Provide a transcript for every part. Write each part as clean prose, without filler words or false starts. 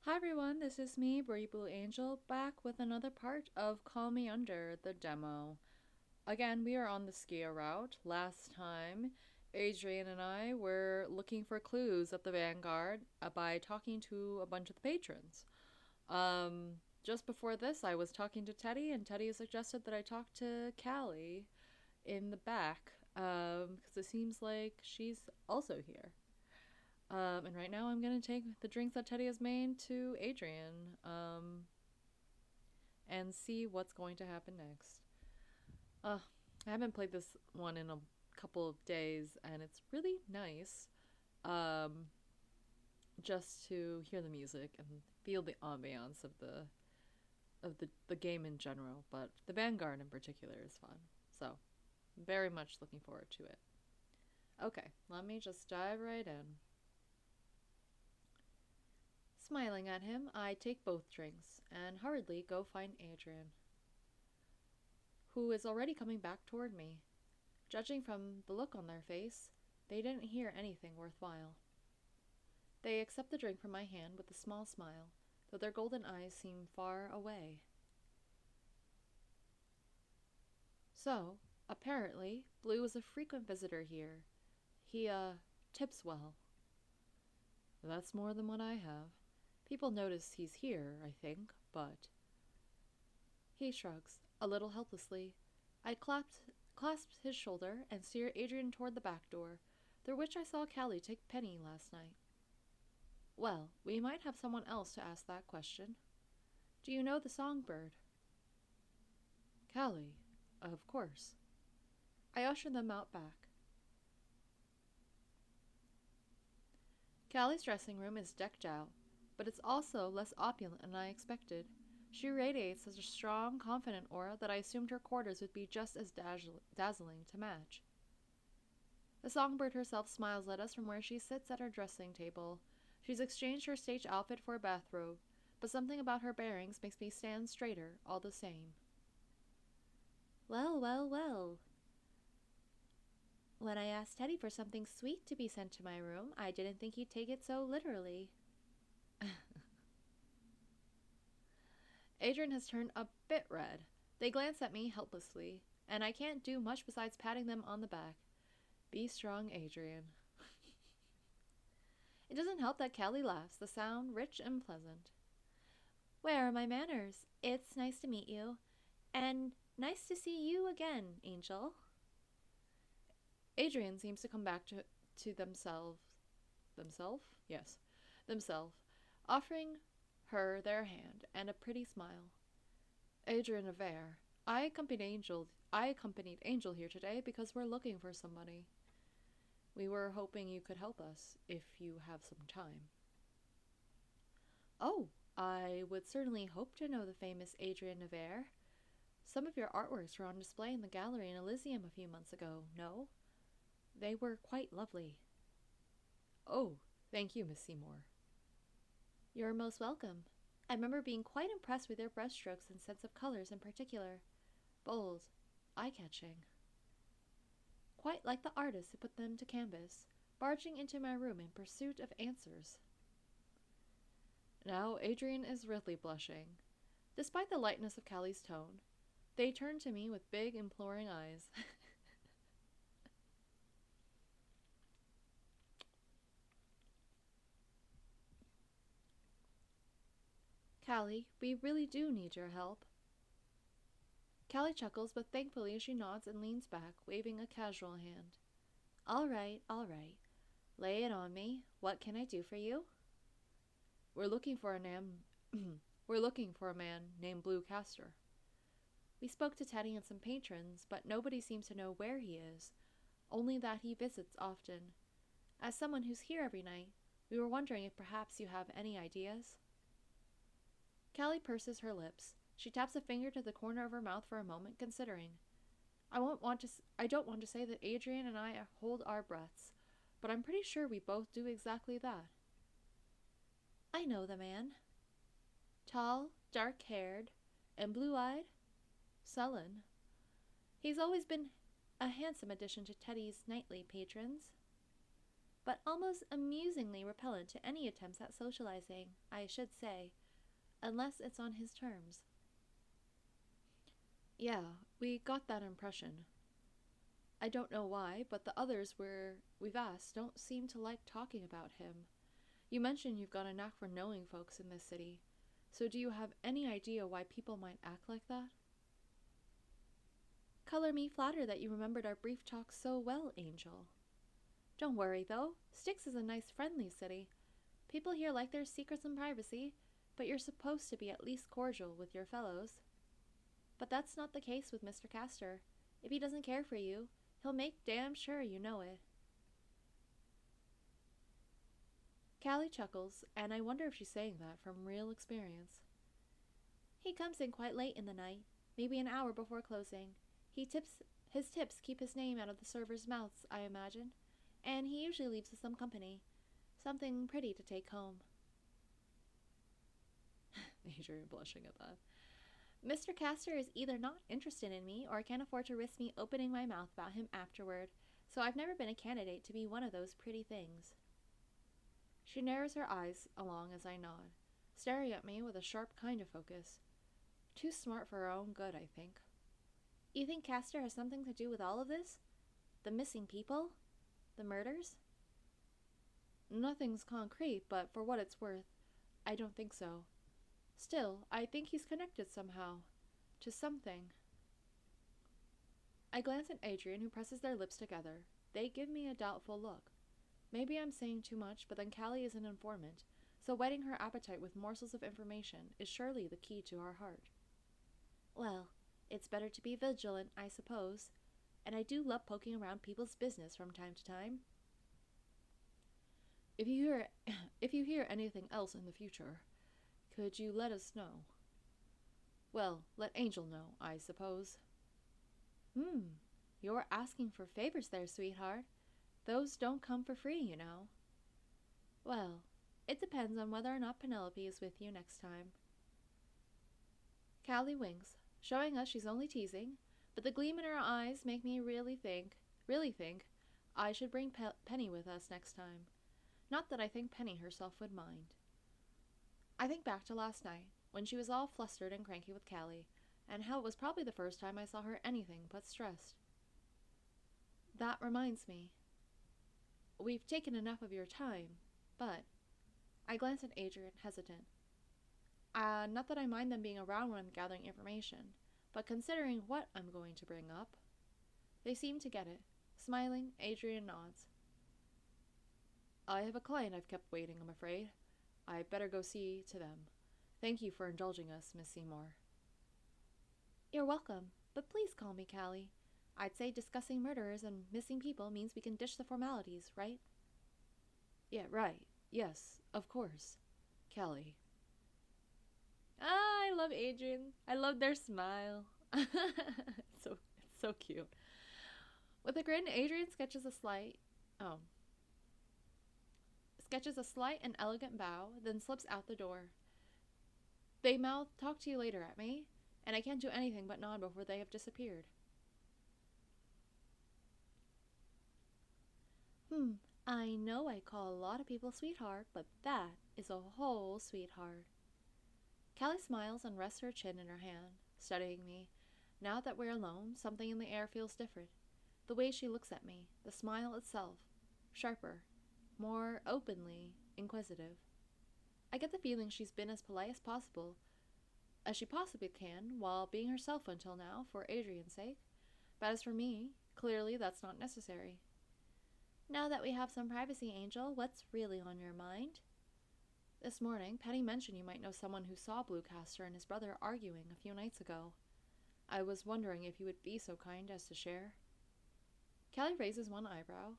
Hi everyone, this is me, Bree Blue Angel, back with another part of Call Me Under, the demo. Again, we are on the Skia route. Last time, Adrien and I were looking for clues at the Vanguard by talking to a bunch of the patrons. Just before this, I was talking to Teddy, and Teddy suggested that I talk to Callie in the back, because it seems like she's also here. And right now I'm gonna take the drinks that Teddy has made to Adrien, and see what's going to happen next. Uh, I haven't played this one in a couple of days, and it's really nice, um, just to hear the music and feel the ambiance of the game in general. But the Vanguard in particular is fun, so very much looking forward to it. Okay, let me just dive right in. Smiling at him, I take both drinks and hurriedly go find Adrien, who is already coming back toward me. Judging from the look on their face, they didn't hear anything worthwhile. They accept the drink from my hand with a small smile, though their golden eyes seem far away. So, apparently, Blue is a frequent visitor here. He tips well. That's more than what I have. People notice he's here, I think, but he shrugs, a little helplessly. I clasped his shoulder and steered Adrien toward the back door, through which I saw Callie take Penny last night. Well, we might have someone else to ask that question. Do you know the songbird? Callie, of course. I ushered them out back. Callie's dressing room is decked out, but it's also less opulent than I expected. She radiates such a strong, confident aura that I assumed her quarters would be just as dazzling to match. The songbird herself smiles at us from where she sits at her dressing table. She's exchanged her stage outfit for a bathrobe, but something about her bearings makes me stand straighter all the same. Well, well, well. When I asked Teddy for something sweet to be sent to my room, I didn't think he'd take it so literally. Adrien has turned a bit red. They glance at me helplessly, and I can't do much besides patting them on the back. Be strong, Adrien. It doesn't help that Callie laughs, the sound rich and pleasant. Where are my manners? It's nice to meet you. And nice to see you again, Angel. Adrien seems to come back to themselves. Themselves? Yes. Themselves, offering her their hand and a pretty smile. Adrien Avere, I accompanied Angel here today because we're looking for somebody. We were hoping you could help us, if you have some time. Oh, I would certainly hope to know the famous Adrien Avere. Some of your artworks were on display in the gallery in Elysium a few months ago, no? They were quite lovely. Oh, thank you, Miss Seymour. You're most welcome. I remember being quite impressed with your brushstrokes and sense of colors in particular. Bold, eye-catching. Quite like the artist who put them to canvas, barging into my room in pursuit of answers. Now Adrien is really blushing. Despite the lightness of Callie's tone, they turn to me with big, imploring eyes. Callie, we really do need your help. Callie chuckles, but thankfully she nods and leans back, waving a casual hand. All right, all right. Lay it on me. What can I do for you? We're looking for a we're looking for a man named Blue Castor. We spoke to Teddy and some patrons, but nobody seems to know where he is, only that he visits often. As someone who's here every night, we were wondering if perhaps you have any ideas. Callie purses her lips. She taps a finger to the corner of her mouth for a moment, considering. I don't want to say that Adrien and I hold our breaths, but I'm pretty sure we both do exactly that. I know the man. Tall, dark-haired, and blue-eyed. Sullen. He's always been a handsome addition to Teddy's nightly patrons. but almost amusingly repellent to any attempts at socializing, I should say, unless it's on his terms. Yeah, we got that impression. I don't know why, but the others we've asked don't seem to like talking about him. You mentioned you've got a knack for knowing folks in this city, so do you have any idea why people might act like that? Color me flattered that you remembered our brief talk so well, Angel. Don't worry, though. Styx is a nice, friendly city. People here like their secrets and privacy, but you're supposed to be at least cordial with your fellows. But that's not the case with Mr. Castor. If he doesn't care for you, he'll make damn sure you know it. Callie chuckles, and I wonder if she's saying that from real experience. He comes in quite late in the night, maybe an hour before closing. His tips keep his name out of the servers' mouths, I imagine, and he usually leaves us some company, something pretty to take home. Adrien blushing at that. Mr. Castor is either not interested in me or can't afford to risk me opening my mouth about him afterward, so I've never been a candidate to be one of those pretty things. She narrows her eyes along as I nod, staring at me with a sharp kind of focus. Too smart for her own good, I think. You think Castor has something to do with all of this? The missing people? The murders? Nothing's concrete, but for what it's worth, I don't think so. Still, I think he's connected somehow. To something. I glance at Adrien, who presses their lips together. They give me a doubtful look. Maybe I'm saying too much, but then Callie is an informant, so whetting her appetite with morsels of information is surely the key to her heart. Well, it's better to be vigilant, I suppose, and I do love poking around people's business from time to time. If you hear anything else in the future, could you let us know? Well, let Angel know, I suppose. You're asking for favors there, sweetheart. Those don't come for free, you know. Well, it depends on whether or not Penelope is with you next time. Callie winks, showing us she's only teasing, but the gleam in her eyes make me really think I should bring Penny with us next time. Not that I think Penny herself would mind. I think back to last night, when she was all flustered and cranky with Callie, and how it was probably the first time I saw her anything but stressed. That reminds me. We've taken enough of your time, but... I glance at Adrien, hesitant. Not that I mind them being around when I'm gathering information, but considering what I'm going to bring up. They seem to get it. Smiling, Adrien nods. I have a client I've kept waiting, I'm afraid. I'd better go see to them. Thank you for indulging us, Miss Seymour. You're welcome, but please call me Callie. I'd say discussing murderers and missing people means we can ditch the formalities, right? Yeah, right. Yes, of course. Callie. I love Adrien. I love their smile. It's so cute. With a grin, Adrien sketches a slight and elegant bow, then slips out the door. They mouth talk to you later at me, and I can't do anything but nod before they have disappeared. I know I call a lot of people sweetheart, but that is a whole sweetheart. Callie smiles and rests her chin in her hand, studying me. Now that we're alone, something in the air feels different. The way she looks at me, the smile itself, sharper, more openly inquisitive. I get the feeling she's been as polite as she possibly can, while being herself until now, for Adrien's sake. But as for me, clearly that's not necessary. Now that we have some privacy, Angel, what's really on your mind? This morning, Penny mentioned you might know someone who saw Blue Castor and his brother arguing a few nights ago. I was wondering if you would be so kind as to share. Callie raises one eyebrow,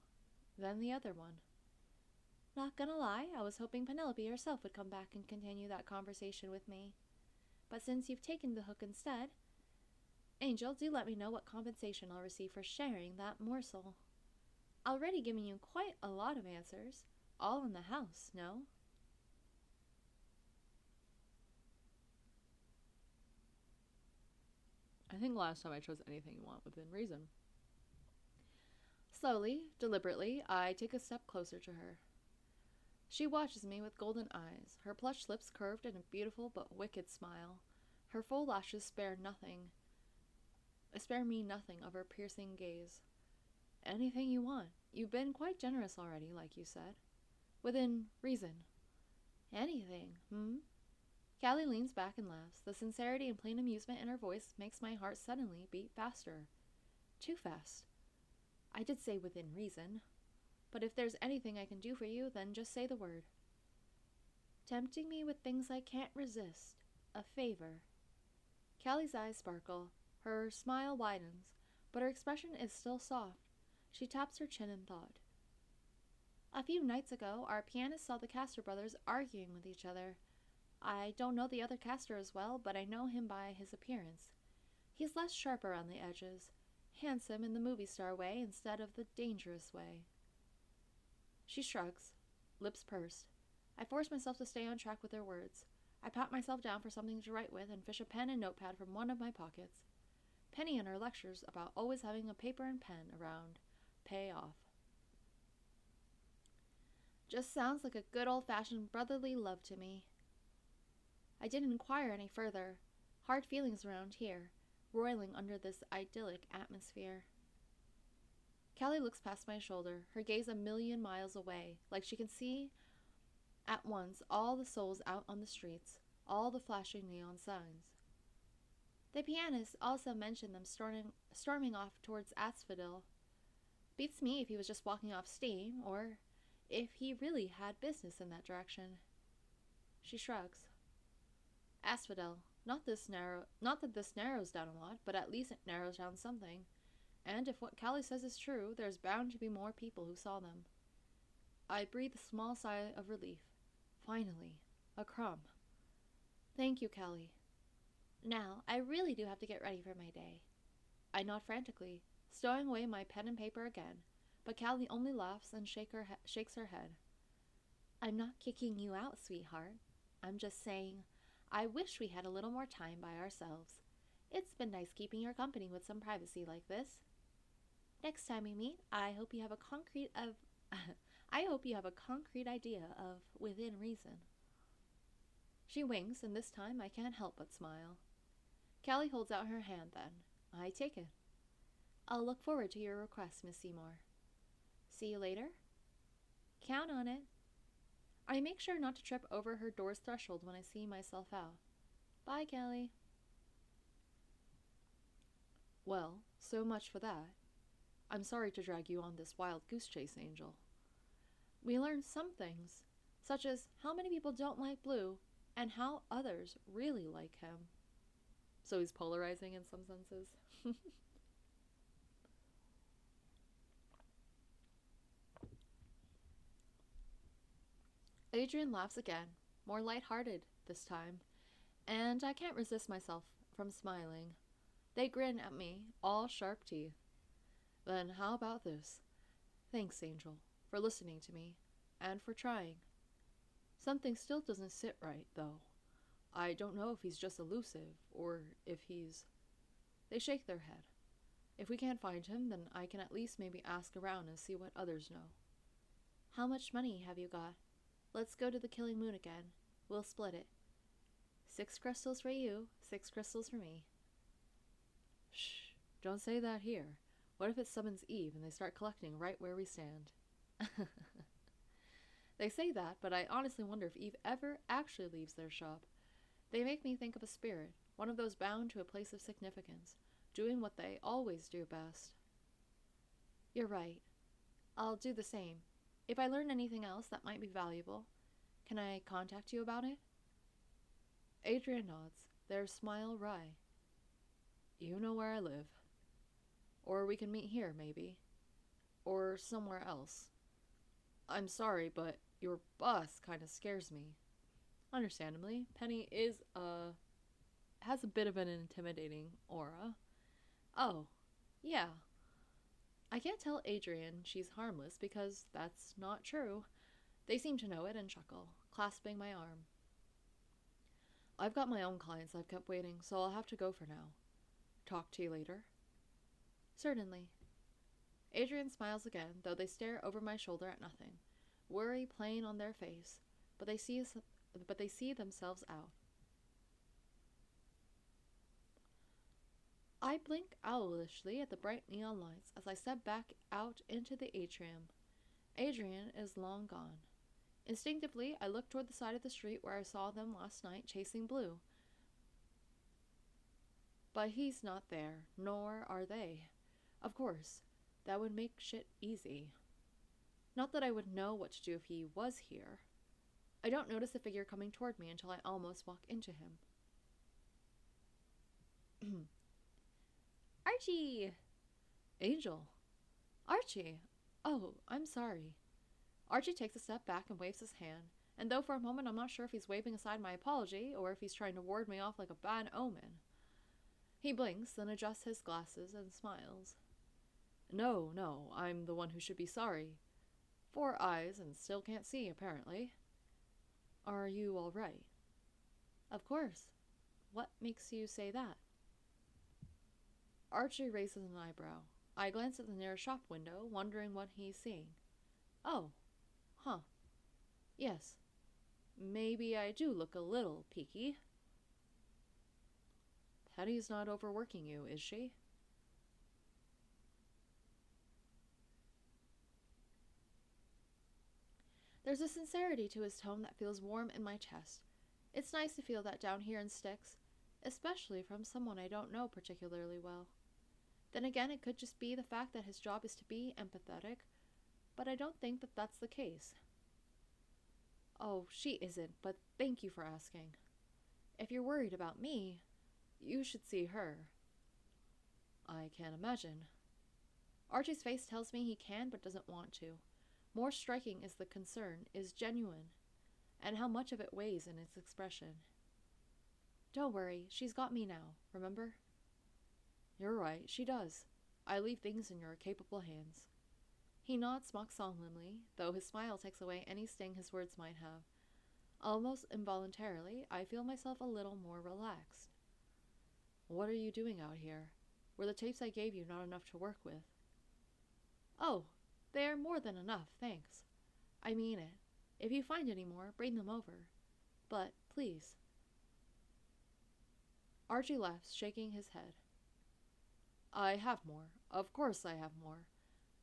then the other one. Not gonna lie, I was hoping Penelope herself would come back and continue that conversation with me. But since you've taken the hook instead, Angel, do let me know what compensation I'll receive for sharing that morsel. Already giving you quite a lot of answers, all in the house, no? I think last time I chose anything you want within reason. Slowly, deliberately, I take a step closer to her. She watches me with golden eyes, her plush lips curved in a beautiful but wicked smile. Her full lashes spare me nothing of her piercing gaze. Anything you want. You've been quite generous already, like you said. Within reason. Anything, hmm? Callie leans back and laughs. The sincerity and plain amusement in her voice makes my heart suddenly beat faster. Too fast. I did say within reason. But if there's anything I can do for you, then just say the word. Tempting me with things I can't resist. A favor. Callie's eyes sparkle. Her smile widens, but her expression is still soft. She taps her chin in thought. A few nights ago, our pianist saw the Castor brothers arguing with each other. I don't know the other Castor as well, but I know him by his appearance. He's less sharp around the edges, handsome in the movie star way instead of the dangerous way. She shrugs, lips pursed. I force myself to stay on track with her words. I pat myself down for something to write with and fish a pen and notepad from one of my pockets. Penny and her lectures about always having a paper and pen around pay off. Just sounds like a good old-fashioned brotherly love to me. I didn't inquire any further. Hard feelings around here, roiling under this idyllic atmosphere. Callie looks past my shoulder, her gaze a million miles away, like she can see at once all the souls out on the streets, all the flashing neon signs. The pianist also mentioned them storming off towards Asphodel. Beats me if he was just walking off steam, or if he really had business in that direction. She shrugs. Asphodel. Not that this narrows down a lot, but at least it narrows down something. And if what Callie says is true, there's bound to be more people who saw them. I breathe a small sigh of relief. Finally, a crumb. Thank you, Callie. Now, I really do have to get ready for my day. I nod frantically, stowing away my pen and paper again, but Callie only laughs and shakes her head. I'm not kicking you out, sweetheart. I'm just saying, I wish we had a little more time by ourselves. It's been nice keeping your company with some privacy like this. Next time we meet, I hope you have a concrete idea of within reason. She winks, and this time I can't help but smile. Callie holds out her hand then. I take it. I'll look forward to your request, Miss Seymour. See you later? Count on it. I make sure not to trip over her door's threshold when I see myself out. Bye, Callie. Well, so much for that. I'm sorry to drag you on this wild goose chase, Angel. We learned some things, such as how many people don't like Blue, and how others really like him. So he's polarizing in some senses. Adrien laughs again, more light-hearted this time, and I can't resist myself from smiling. They grin at me, all sharp teeth. Then how about this? Thanks, Angel, for listening to me, and for trying. Something still doesn't sit right, though. I don't know if he's just elusive, or if he's... They shake their head. If we can't find him, then I can at least maybe ask around and see what others know. How much money have you got? Let's go to the Killing Moon again. We'll split it. 6 crystals for you, 6 crystals for me. Shh, don't say that here. What if it summons Eve and they start collecting right where we stand? They say that, but I honestly wonder if Eve ever actually leaves their shop. They make me think of a spirit, one of those bound to a place of significance, doing what they always do best. You're right. I'll do the same. If I learn anything else that might be valuable, can I contact you about it? Adrien nods, their smile wry. You know where I live. Or we can meet here, maybe. Or somewhere else. I'm sorry, but your bus kind of scares me. Understandably, Penny has a bit of an intimidating aura. Oh, yeah. I can't tell Adrien she's harmless because that's not true. They seem to know it and chuckle, clasping my arm. I've got my own clients I've kept waiting, so I'll have to go for now. Talk to you later. Certainly. Adrien smiles again, though they stare over my shoulder at nothing, worry plain on their face, but they see themselves out. I blink owlishly at the bright neon lights as I step back out into the atrium. Adrien is long gone. Instinctively, I look toward the side of the street where I saw them last night chasing Blue. But he's not there, nor are they. Of course, that would make shit easy. Not that I would know what to do if he was here. I don't notice the figure coming toward me until I almost walk into him. Archie! Angel. Archie! Oh, I'm sorry. Archie takes a step back and waves his hand, and though for a moment I'm not sure if he's waving aside my apology or if he's trying to ward me off like a bad omen. He blinks, then adjusts his glasses and smiles. No, I'm the one who should be sorry. 4 eyes and still can't see, apparently. Are you all right? Of course. What makes you say that? Archie raises an eyebrow. I glance at the nearest shop window, wondering what he's seeing. Oh, huh. Yes. Maybe I do look a little peaky. Penny's not overworking you, is she? There's a sincerity to his tone that feels warm in my chest. It's nice to feel that down here in Styx, especially from someone I don't know particularly well. Then again, it could just be the fact that his job is to be empathetic, but I don't think that that's the case. Oh, she isn't, but thank you for asking. If you're worried about me, you should see her. I can't imagine. Archie's face tells me he can but doesn't want to. More striking is the concern is genuine, and how much of it weighs in its expression. Don't worry, she's got me now, remember? You're right, she does. I leave things in your capable hands. He nods mock solemnly, though his smile takes away any sting his words might have. Almost involuntarily, I feel myself a little more relaxed. What are you doing out here? Were the tapes I gave you not enough to work with? Oh, they're more than enough, thanks. I mean it. If you find any more, bring them over. But, please. Archie laughs, shaking his head. I have more. Of course I have more.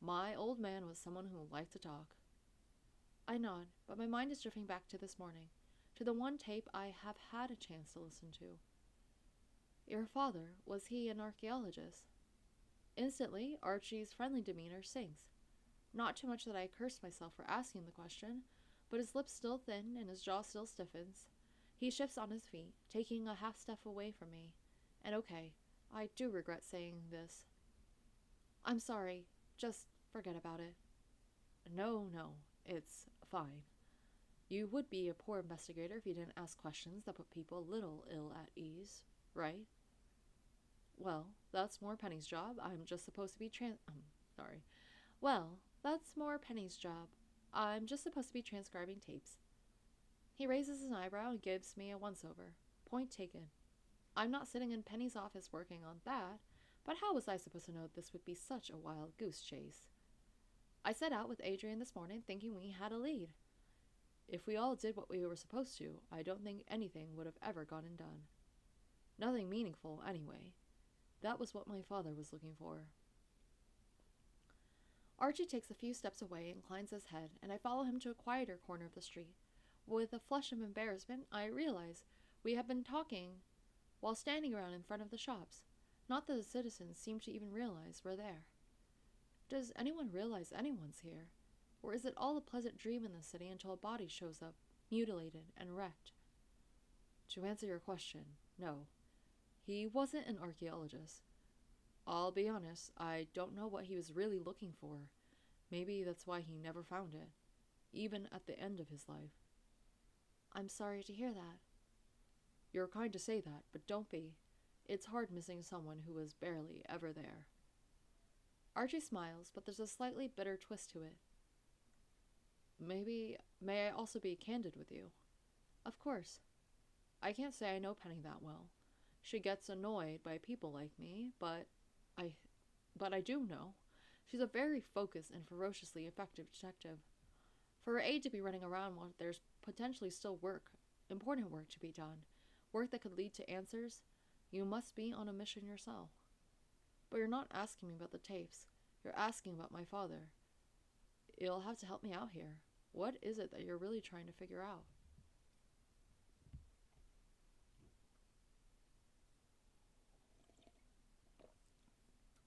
My old man was someone who liked to talk. I nod, but my mind is drifting back to this morning, to the one tape I have had a chance to listen to. Your father, was he an archaeologist? Instantly, Archie's friendly demeanor sinks. Not too much that I curse myself for asking the question, but his lips still thin and his jaw still stiffens. He shifts on his feet, taking a half step away from me. And okay, I do regret saying this. I'm sorry, just forget about it. No, it's fine. You would be a poor investigator if you didn't ask questions that put people a little ill at ease, right? Well, that's more Penny's job. I'm just supposed to be sorry. Well, that's more Penny's job. I'm just supposed to be transcribing tapes. He raises an eyebrow and gives me a once-over. Point taken. I'm not sitting in Penny's office working on that, but how was I supposed to know this would be such a wild goose chase? I set out with Adrien this morning thinking we had a lead. If we all did what we were supposed to, I don't think anything would have ever gotten done. Nothing meaningful, anyway. That was what my father was looking for. Archie takes a few steps away and inclines his head, and I follow him to a quieter corner of the street. With a flush of embarrassment, I realize we have been talking while standing around in front of the shops. Not that the citizens seem to even realize we're there. Does anyone realize anyone's here? Or is it all a pleasant dream in the city until a body shows up, mutilated and wrecked? To answer your question, no. He wasn't an archaeologist. I'll be honest, I don't know what he was really looking for. Maybe that's why he never found it, even at the end of his life. I'm sorry to hear that. You're kind to say that, but don't be. It's hard missing someone who was barely ever there. Archie smiles, but there's a slightly bitter twist to it. May I also be candid with you? Of course. I can't say I know Penny that well. She gets annoyed by people like me, but I do know. She's a very focused and ferociously effective detective. For her aide to be running around while there's potentially still important work to be done, work that could lead to answers, you must be on a mission yourself. But you're not asking me about the tapes. You're asking about my father. You'll have to help me out here. What is it that you're really trying to figure out?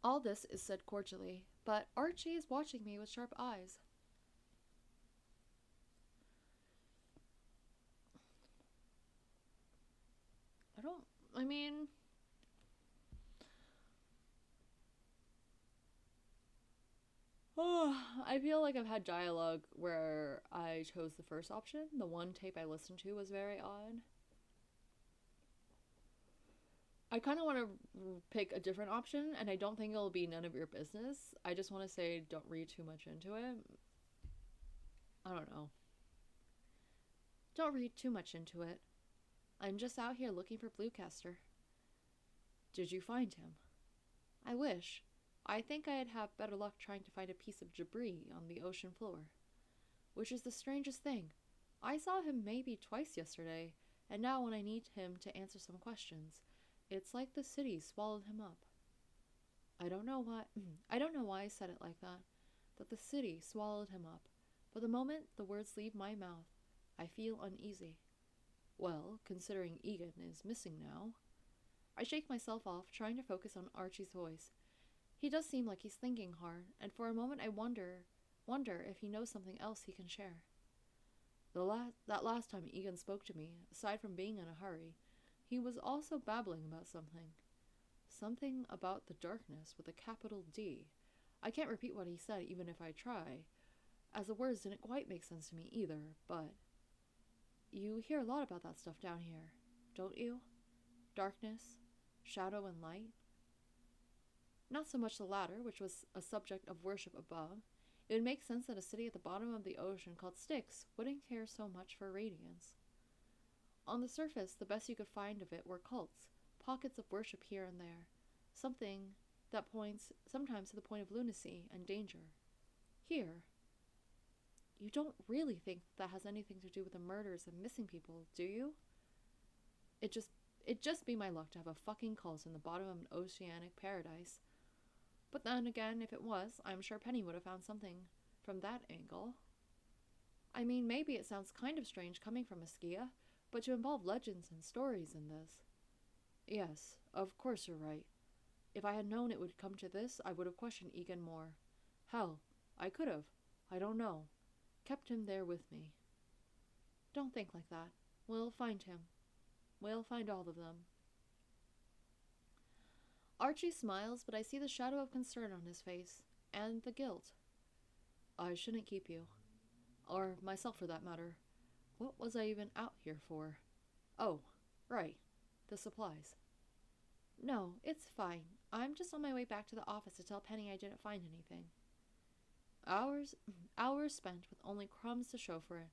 All this is said cordially, but Archie is watching me with sharp eyes. I don't. I mean. Oh, I feel like I've had dialogue where I chose the first option. The one tape I listened to was very odd. I kind of want to pick a different option, and I don't think it'll be none of your business. I just want to say don't read too much into it. I don't know. Don't read too much into it. I'm just out here looking for Bluecaster. Did you find him? I wish. I think I'd have better luck trying to find a piece of debris on the ocean floor. Which is the strangest thing. I saw him maybe twice yesterday, and now when I need him to answer some questions, it's like the city swallowed him up. I don't know why I don't know why I said it like that. That the city swallowed him up. But the moment the words leave my mouth, I feel uneasy. Well, considering Egan is missing now. I shake myself off, trying to focus on Archie's voice. He does seem like he's thinking hard, and for a moment I wonder if he knows something else he can share. That last time Egan spoke to me, aside from being in a hurry, he was also babbling about something. Something about the darkness with a capital D. I can't repeat what he said even if I try, as the words didn't quite make sense to me either, but you hear a lot about that stuff down here, don't you? Darkness, shadow, and light? Not so much the latter, which was a subject of worship above. It would make sense that a city at the bottom of the ocean called Styx wouldn't care so much for radiance. On the surface, the best you could find of it were cults, pockets of worship here and there, something that points sometimes to the point of lunacy and danger. Here, you don't really think that has anything to do with the murders and missing people, do you? It'd just be my luck to have a fucking cult in the bottom of an oceanic paradise. But then again, if it was, I'm sure Penny would have found something from that angle. I mean, maybe it sounds kind of strange coming from a Skia, but to involve legends and stories in this. Yes, of course you're right. If I had known it would come to this, I would have questioned Egan more. Hell, I could have. I don't know. Kept him there with me. Don't think like that. We'll find him. We'll find all of them. Archie smiles, but I see the shadow of concern on his face, and the guilt. I shouldn't keep you. Or myself, for that matter. What was I even out here for? Oh, right. The supplies. No, it's fine. I'm just on my way back to the office to tell Penny I didn't find anything. Hours spent with only crumbs to show for it.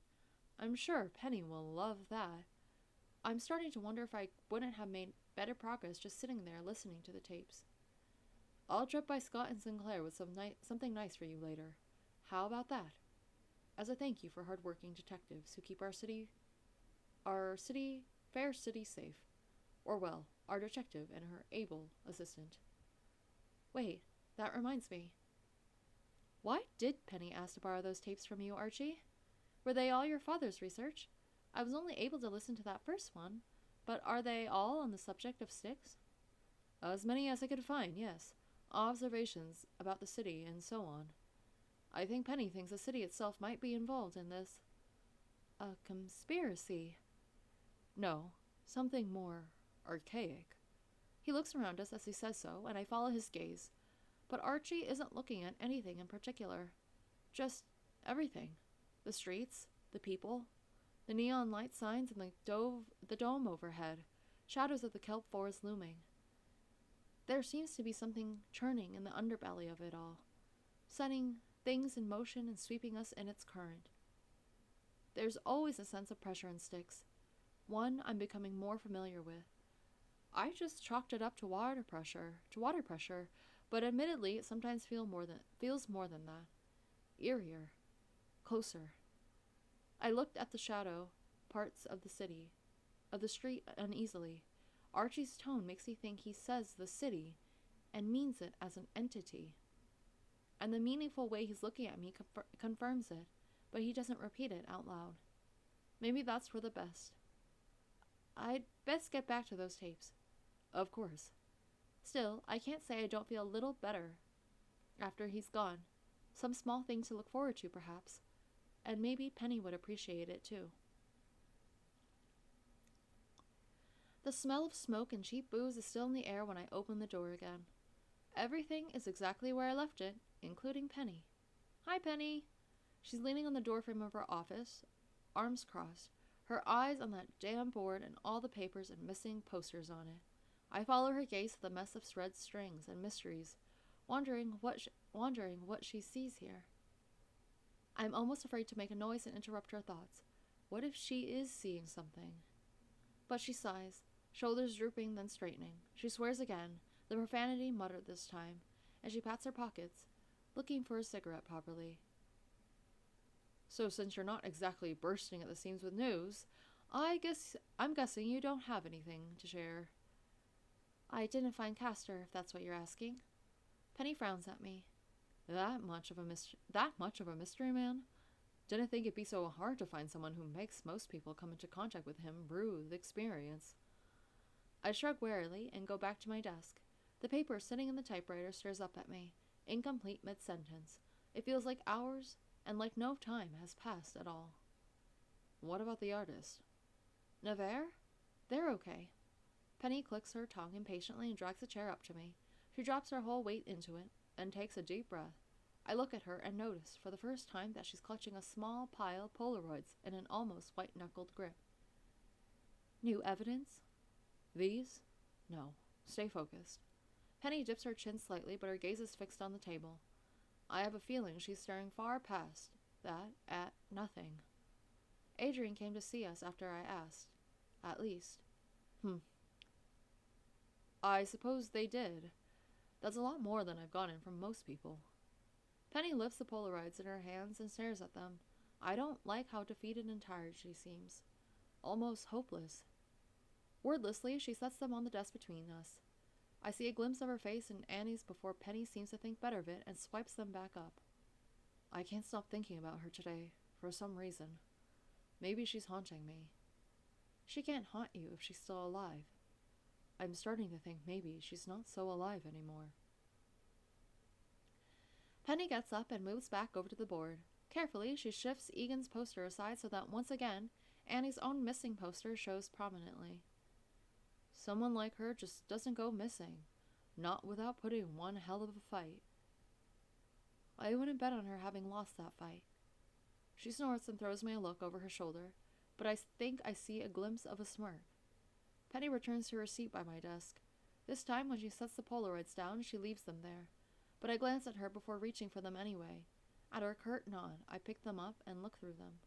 I'm sure Penny will love that. I'm starting to wonder if I wouldn't have made better progress just sitting there listening to the tapes. I'll drop by Scott and Sinclair with something nice for you later. How about that? As a thank you for hard-working detectives who keep fair city safe. Or well, our detective and her able assistant. Wait, that reminds me. Why did Penny ask to borrow those tapes from you, Archie? Were they all your father's research? I was only able to listen to that first one, but are they all on the subject of Styx? As many as I could find, yes. Observations about the city and so on. I think Penny thinks the city itself might be involved in this. A conspiracy? No, something more archaic. He looks around us as he says so, and I follow his gaze. But Archie isn't looking at anything in particular. Just everything. The streets, the people, the neon light signs and the dome overhead, shadows of the kelp forest looming. There seems to be something churning in the underbelly of it all, setting things in motion and sweeping us in its current. There's always a sense of pressure in Styx, one I'm becoming more familiar with. I just chalked it up to water pressure, But admittedly, it sometimes feels more than that. Eerier. Closer. I looked at the shadow parts of the street uneasily. Archie's tone makes me think he says the city and means it as an entity. And the meaningful way he's looking at me confirms it, but he doesn't repeat it out loud. Maybe that's for the best. I'd best get back to those tapes. Of course. Still, I can't say I don't feel a little better after he's gone. Some small thing to look forward to, perhaps. And maybe Penny would appreciate it, too. The smell of smoke and cheap booze is still in the air when I open the door again. Everything is exactly where I left it, including Penny. Hi, Penny. She's leaning on the doorframe of her office, arms crossed, her eyes on that damn board and all the papers and missing posters on it. I follow her gaze to the mess of thread strings and mysteries, wondering what she sees here. I'm almost afraid to make a noise and interrupt her thoughts. What if she is seeing something? But she sighs, shoulders drooping then straightening. She swears again, the profanity muttered this time, and she pats her pockets, looking for a cigarette properly. So since you're not exactly bursting at the seams with news, I'm guessing you don't have anything to share. I didn't find Castor, if that's what you're asking. Penny frowns at me. That much of a mystery, man? Didn't think it'd be so hard to find someone who makes most people come into contact with him brew the experience. I shrug wearily and go back to my desk. The paper sitting in the typewriter stares up at me, incomplete mid-sentence. It feels like hours, and like no time has passed at all. What about the artist? Nevers? They're okay. Penny clicks her tongue impatiently and drags a chair up to me. She drops her whole weight into it and takes a deep breath. I look at her and notice for the first time that she's clutching a small pile of Polaroids in an almost white-knuckled grip. New evidence? These? No. Stay focused. Penny dips her chin slightly, but her gaze is fixed on the table. I have a feeling she's staring far past that at nothing. Adrien came to see us after I asked. At least. I suppose they did. That's a lot more than I've gotten from most people. Penny lifts the Polaroids in her hands and stares at them. I don't like how defeated and tired she seems. Almost hopeless. Wordlessly, she sets them on the desk between us. I see a glimpse of her face and Annie's before Penny seems to think better of it and swipes them back up. I can't stop thinking about her today, for some reason. Maybe she's haunting me. She can't haunt you if she's still alive. I'm starting to think maybe she's not so alive anymore. Penny gets up and moves back over to the board. Carefully, she shifts Egan's poster aside so that once again, Annie's own missing poster shows prominently. Someone like her just doesn't go missing, not without putting one hell of a fight. I wouldn't bet on her having lost that fight. She snorts and throws me a look over her shoulder, but I think I see a glimpse of a smirk. Penny returns to her seat by my desk. This time, when she sets the Polaroids down, she leaves them there. But I glance at her before reaching for them anyway. At her curt nod, I pick them up and look through them.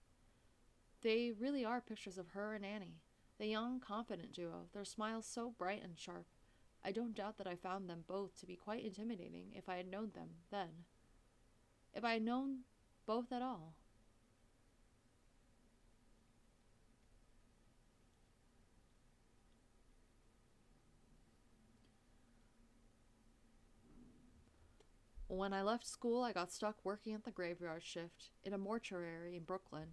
They really are pictures of her and Annie, the young, confident duo, their smiles so bright and sharp. I don't doubt that I found them both to be quite intimidating if I had known them then. If I had known both at all. When I left school, I got stuck working at the graveyard shift in a mortuary in Brooklyn.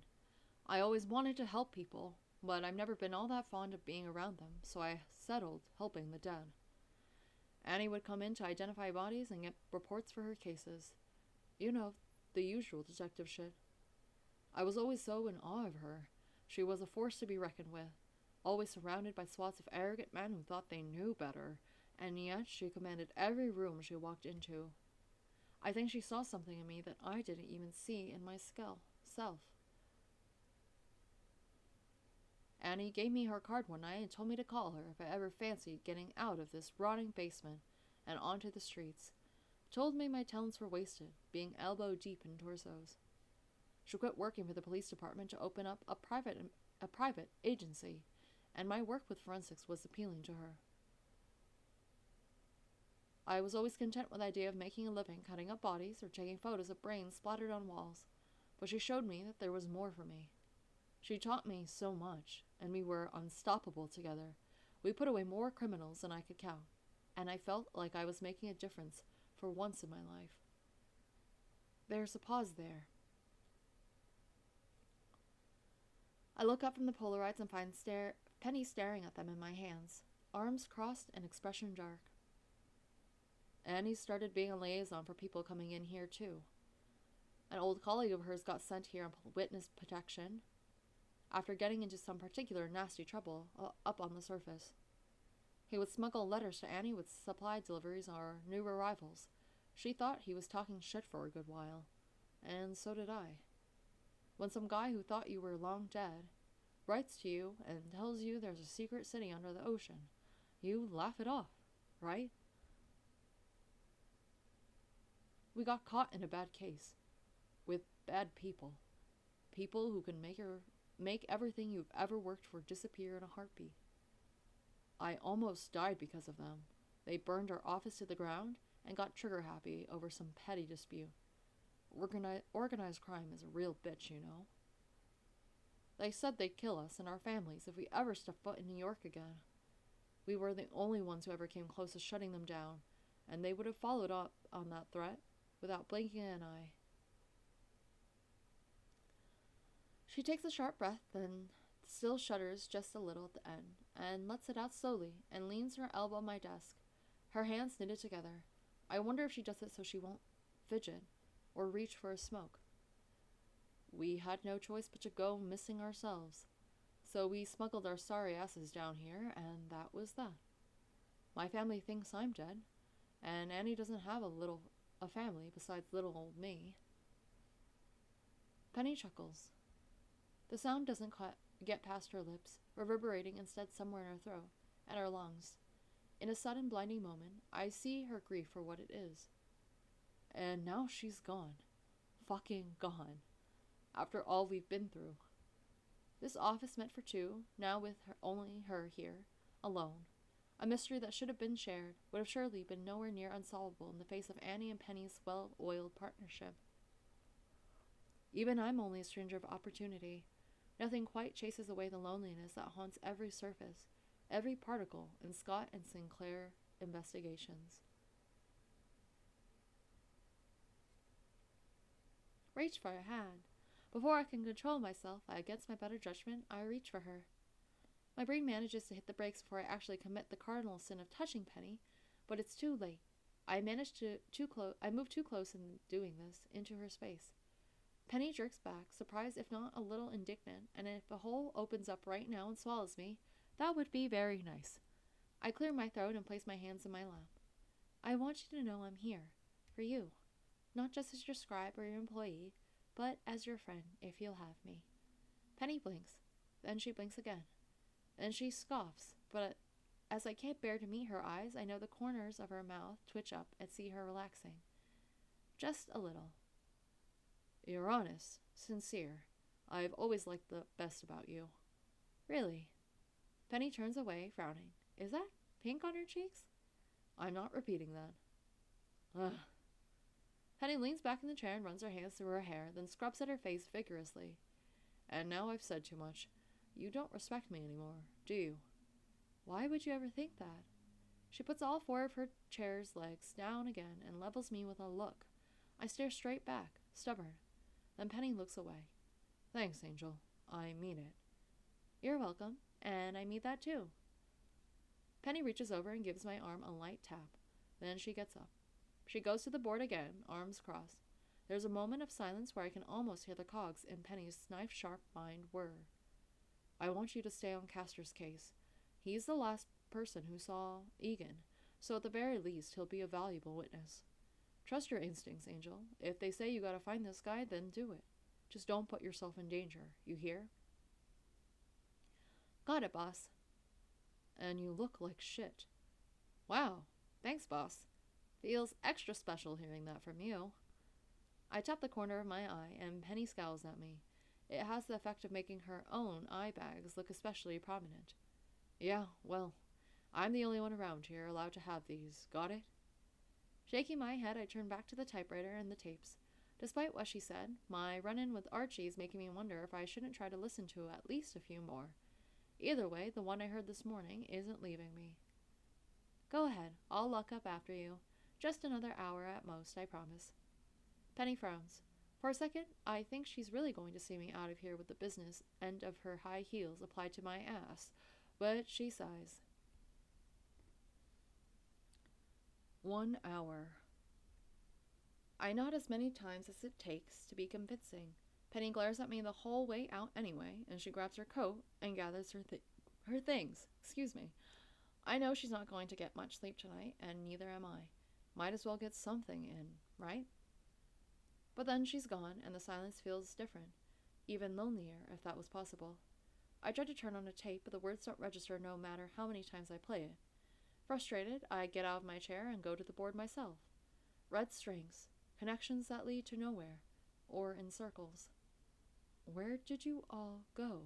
I always wanted to help people, but I've never been all that fond of being around them, so I settled helping the dead. Annie would come in to identify bodies and get reports for her cases. You know, the usual detective shit. I was always so in awe of her. She was a force to be reckoned with, always surrounded by swaths of arrogant men who thought they knew better, and yet she commanded every room she walked into. I think she saw something in me that I didn't even see in my self. Annie gave me her card one night and told me to call her if I ever fancied getting out of this rotting basement and onto the streets. Told me my talents were wasted, being elbow deep in torsos. She quit working for the police department to open up a private agency, and my work with forensics was appealing to her. I was always content with the idea of making a living cutting up bodies or taking photos of brains splattered on walls, but she showed me that there was more for me. She taught me so much, and we were unstoppable together. We put away more criminals than I could count, and I felt like I was making a difference for once in my life. There's a pause there. I look up from the Polaroids and find Penny staring at them in my hands, arms crossed and expression dark. Annie started being a liaison for people coming in here, too. An old colleague of hers got sent here on witness protection after getting into some particular nasty trouble up on the surface. He would smuggle letters to Annie with supply deliveries or new arrivals. She thought he was talking shit for a good while, and so did I. When some guy who thought you were long dead writes to you and tells you there's a secret city under the ocean, you laugh it off, right? We got caught in a bad case, with bad people. People who can make everything you've ever worked for disappear in a heartbeat. I almost died because of them. They burned our office to the ground and got trigger happy over some petty dispute. Organized crime is a real bitch, you know. They said they'd kill us and our families if we ever stepped foot in New York again. We were the only ones who ever came close to shutting them down, and they would have followed up on that threat without blinking an eye. She takes a sharp breath, then still shudders just a little at the end, and lets it out slowly, and leans her elbow on my desk, her hands knitted together. I wonder if she does it so she won't fidget or reach for a smoke. We had no choice but to go missing ourselves, so we smuggled our sorry asses down here, and that was that. My family thinks I'm dead, and Annie doesn't have a family besides little old me. Penny chuckles. The sound doesn't get past her lips, reverberating instead somewhere in her throat and her lungs. In a sudden blinding moment, I see her grief for what it is. And now she's gone. Fucking gone. After all we've been through. This office meant for two, now with only her here, alone. A mystery that should have been shared would have surely been nowhere near unsolvable in the face of Annie and Penny's well-oiled partnership. Even I'm only a stranger of opportunity. Nothing quite chases away the loneliness that haunts every surface, every particle in Scott and Sinclair investigations. Reach for her hand. Before I can control myself, against my better judgment, I reach for her. My brain manages to hit the brakes before I actually commit the cardinal sin of touching Penny, but it's too late. I move too close in doing this, into her space. Penny jerks back, surprised if not a little indignant, and if a hole opens up right now and swallows me, that would be very nice. I clear my throat and place my hands in my lap. I want you to know I'm here, for you, not just as your scribe or your employee, but as your friend, if you'll have me. Penny blinks, then she blinks again. Then she scoffs, but as I can't bear to meet her eyes, I know the corners of her mouth twitch up and see her relaxing. Just a little. You're honest, sincere. I've always liked the best about you. Really? Penny turns away, frowning. Is that pink on her cheeks? I'm not repeating that. Ugh. Penny leans back in the chair and runs her hands through her hair, then scrubs at her face vigorously. And now I've said too much. You don't respect me anymore, do you? Why would you ever think that? She puts all four of her chair's legs down again and levels me with a look. I stare straight back, stubborn. Then Penny looks away. Thanks, Angel. I mean it. You're welcome, and I mean that too. Penny reaches over and gives my arm a light tap. Then she gets up. She goes to the board again, arms crossed. There's a moment of silence where I can almost hear the cogs in Penny's knife-sharp mind whir. I want you to stay on Castor's case. He's the last person who saw Egan, so at the very least he'll be a valuable witness. Trust your instincts, Angel. If they say you gotta find this guy, then do it. Just don't put yourself in danger, you hear? Got it, boss. And you look like shit. Wow, thanks, boss. Feels extra special hearing that from you. I tap the corner of my eye, and Penny scowls at me. It has the effect of making her own eye bags look especially prominent. Yeah, well, I'm the only one around here allowed to have these. Got it? Shaking my head, I turned back to the typewriter and the tapes. Despite what she said, my run-in with Archie is making me wonder if I shouldn't try to listen to at least a few more. Either way, the one I heard this morning isn't leaving me. Go ahead, I'll lock up after you. Just another hour at most, I promise. Penny frowns. For a second, I think she's really going to see me out of here with the business end of her high heels applied to my ass, but she sighs. 1 hour. I nod as many times as it takes to be convincing. Penny glares at me the whole way out anyway, and she grabs her coat and gathers her things. Excuse me. I know she's not going to get much sleep tonight, and neither am I. Might as well get something in, right? But then she's gone, and the silence feels different. Even lonelier, if that was possible. I try to turn on a tape, but the words don't register no matter how many times I play it. Frustrated, I get out of my chair and go to the board myself. Red strings. Connections that lead to nowhere. Or in circles. Where did you all go?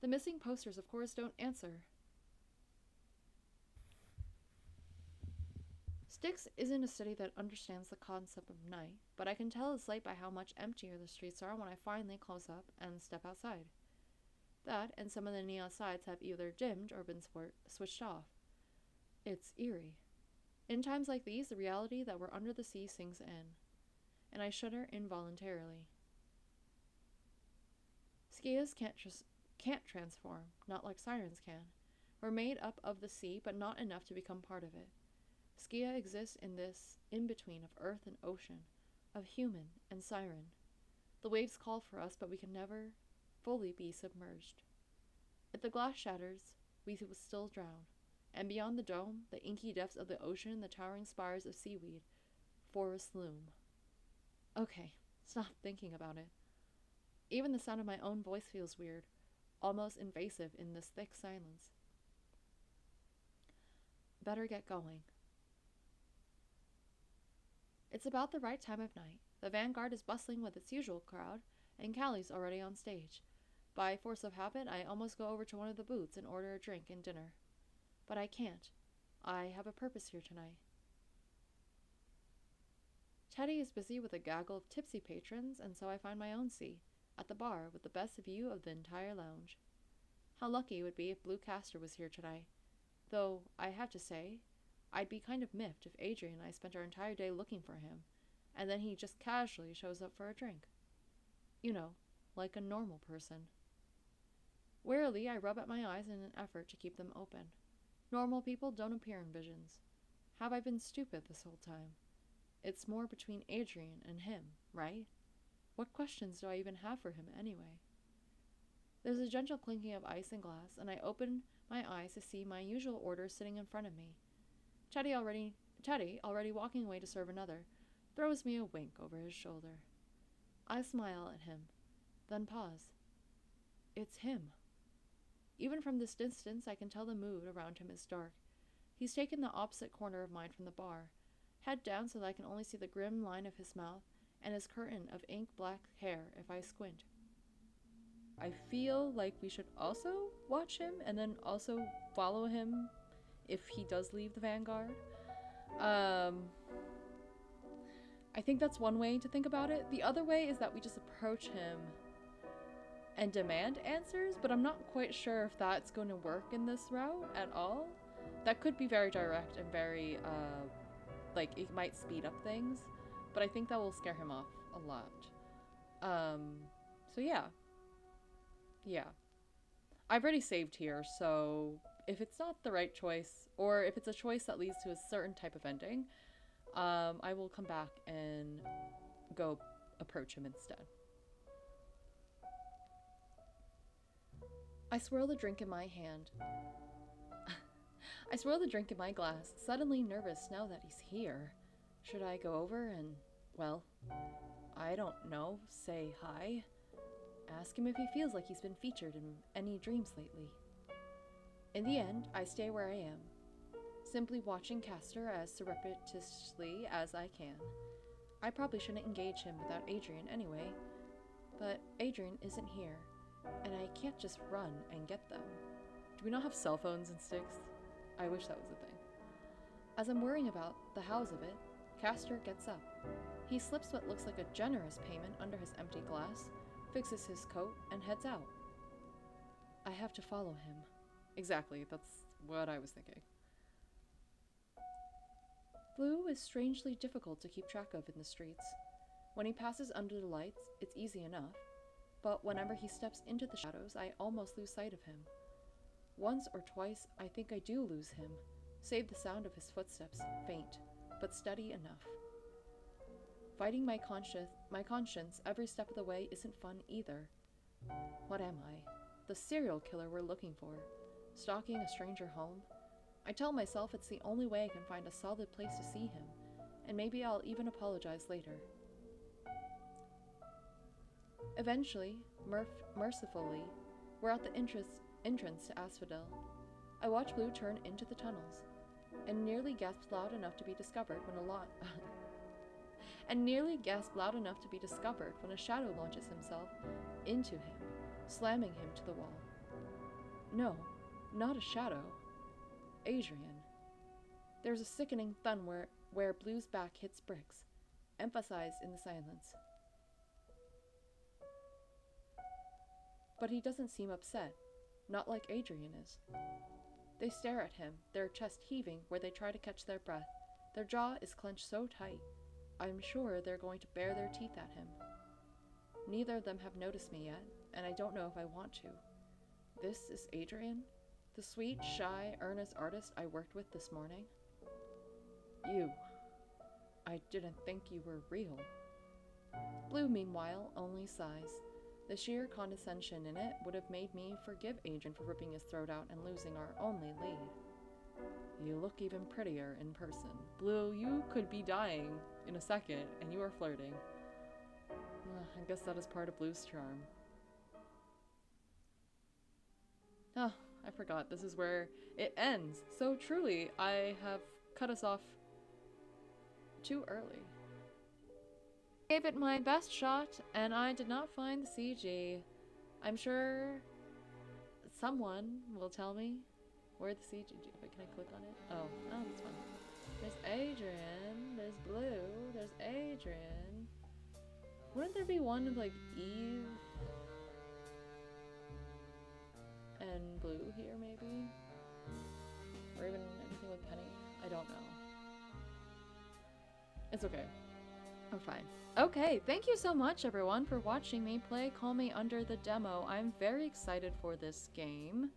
The missing posters, of course, don't answer. Styx isn't a city that understands the concept of night, but I can tell it's late by how much emptier the streets are when I finally close up and step outside. That, and some of the neon signs have either dimmed or been switched off. It's eerie. In times like these, the reality that we're under the sea sinks in, and I shudder involuntarily. Skias can't transform, not like sirens can. We're made up of the sea, but not enough to become part of it. Skia exists in this in-between of earth and ocean, of human and siren. The waves call for us, but we can never fully be submerged. If the glass shatters, we will still drown, and beyond the dome, the inky depths of the ocean, the towering spires of seaweed, forests loom. Okay, stop thinking about it. Even the sound of my own voice feels weird, almost invasive in this thick silence. Better get going. It's about the right time of night. The vanguard is bustling with its usual crowd, and Callie's already on stage. By force of habit, I almost go over to one of the booths and order a drink and dinner. But I can't. I have a purpose here tonight. Teddy is busy with a gaggle of tipsy patrons, and so I find my own seat, at the bar, with the best view of the entire lounge. How lucky it would be if Blue Castor was here tonight. Though, I have to say, I'd be kind of miffed if Adrien and I spent our entire day looking for him, and then he just casually shows up for a drink. You know, like a normal person. Warily, I rub at my eyes in an effort to keep them open. Normal people don't appear in visions. Have I been stupid this whole time? It's more between Adrien and him, right? What questions do I even have for him anyway? There's a gentle clinking of ice and glass, and I open my eyes to see my usual order sitting in front of me. Teddy, already walking away to serve another, throws me a wink over his shoulder. I smile at him, then pause. It's him. Even from this distance, I can tell the mood around him is dark. He's taken the opposite corner of mine from the bar, head down so that I can only see the grim line of his mouth and his curtain of ink-black hair if I squint. I feel like we should also watch him and then also follow him if he does leave the vanguard. I think that's one way to think about it. The other way is that we just approach him and demand answers, but I'm not quite sure if that's going to work in this route at all. That could be very direct and very, like, it might speed up things, but I think that will scare him off a lot. So yeah. Yeah. I've already saved here, so if it's not the right choice, or if it's a choice that leads to a certain type of ending, I will come back and go approach him instead. I swirl the drink in my hand. I swirl the drink in my glass, suddenly nervous now that he's here. Should I go over and, well, I don't know, say hi? Ask him if he feels like he's been featured in any dreams lately. In the end, I stay where I am, simply watching Castor as surreptitiously as I can. I probably shouldn't engage him without Adrien anyway, but Adrien isn't here, and I can't just run and get them. Do we not have cell phones in Styx? I wish that was a thing. As I'm worrying about the hows of it, Castor gets up. He slips what looks like a generous payment under his empty glass, fixes his coat, and heads out. I have to follow him. Exactly, that's what I was thinking. Blue is strangely difficult to keep track of in the streets. When he passes under the lights, it's easy enough, but whenever he steps into the shadows, I almost lose sight of him. Once or twice, I think I do lose him, save the sound of his footsteps, faint, but steady enough. Fighting my conscience every step of the way isn't fun either. What am I? The serial killer we're looking for? Stalking a stranger home? I tell myself it's the only way I can find a solid place to see him, and maybe I'll even apologize later. Eventually, mercifully, we're at the entrance to Asphodel. I watch Blue turn into the tunnels, and nearly gasp loud enough to be discovered when a shadow launches himself into him, slamming him to the wall. No, not a shadow. Adrien. There's a sickening thud where Blue's back hits bricks, emphasized in the silence. But he doesn't seem upset, not like Adrien is. They stare at him, their chest heaving where they try to catch their breath. Their jaw is clenched so tight, I'm sure they're going to bare their teeth at him. Neither of them have noticed me yet, and I don't know if I want to. This is Adrien? The sweet, shy, earnest artist I worked with this morning? You. I didn't think you were real. Blue, meanwhile, only sighs. The sheer condescension in it would have made me forgive Adrien for ripping his throat out and losing our only lead. You look even prettier in person. Blue, you could be dying in a second, and you are flirting. I guess that is part of Blue's charm. Oh, I forgot. This is where it ends. So truly, I have cut us off too early. I gave it my best shot, and I did not find the CG. I'm sure someone will tell me where the CG... Can I click on it? Oh, that's fine. There's Adrien, there's Blue, there's Adrien. Wouldn't there be one of, like, Eve and Blue here, maybe? Or even anything with Penny? I don't know. It's okay. I'm fine. Okay, thank you so much, everyone, for watching me play Call Me Under the demo. I'm very excited for this game.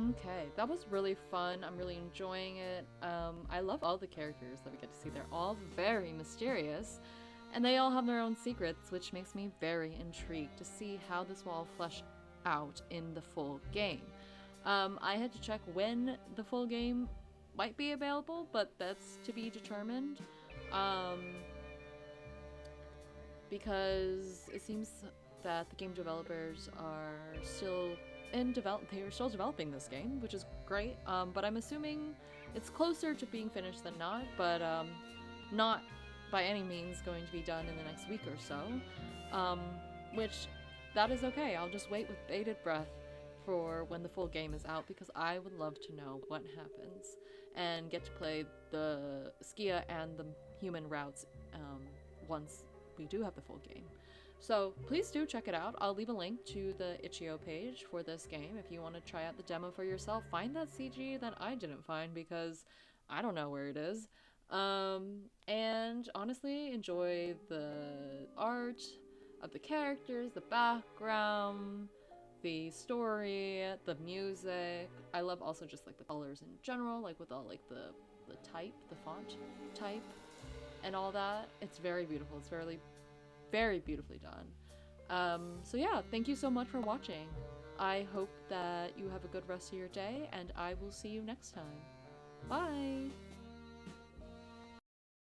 Okay, that was really fun. I'm really enjoying it. I love all the characters that we get to see. They're all very mysterious, and they all have their own secrets, which makes me very intrigued to see how this will all flesh out in the full game. I had to check when the full game might be available, but that's to be determined. Because it seems that the game developers are still developing this game, which is great. But I'm assuming it's closer to being finished than not, but not by any means going to be done in the next week or so. Which, that is okay. I'll just wait with bated breath for when the full game is out, because I would love to know what happens and get to play the Skia and the human routes once we do have the full game. So please do check it out. I'll leave a link to the itch.io page for this game if you want to try out the demo for yourself. Find that CG that I didn't find because I don't know where it is. And honestly, enjoy the art of the characters, the background, the story, the music. I love also just like the colors in general, like with all like the type, the font type and all that. It's very beautiful. It's very, very beautifully done. So yeah, thank you so much for watching. I hope that you have a good rest of your day, and I will see you next time. Bye!